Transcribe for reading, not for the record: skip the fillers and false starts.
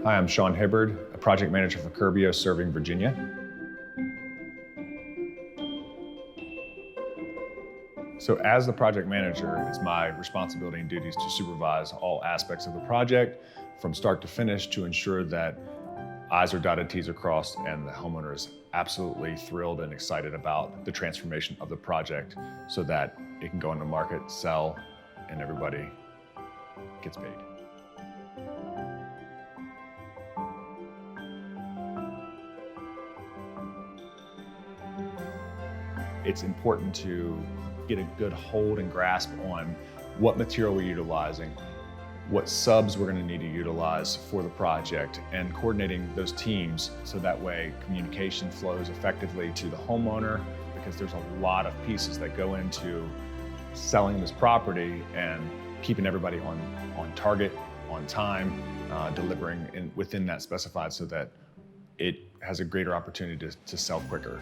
Hi, I'm Sean Hibbard, a project manager for Curbio serving Virginia. So as the project manager, it's my responsibility and duties to supervise all aspects of the project from start to finish to ensure that I's are dotted, T's are crossed, and the homeowner is absolutely thrilled and excited about the transformation of the project so that it can go into market, sell, and everybody gets paid. It's important to get a good hold and grasp on what material we're utilizing, what subs we're going to need to utilize for the project, and coordinating those teams so that way communication flows effectively to the homeowner, because there's a lot of pieces that go into selling this property and keeping everybody on target, on time, delivering within that specified so that it has a greater opportunity to sell quicker.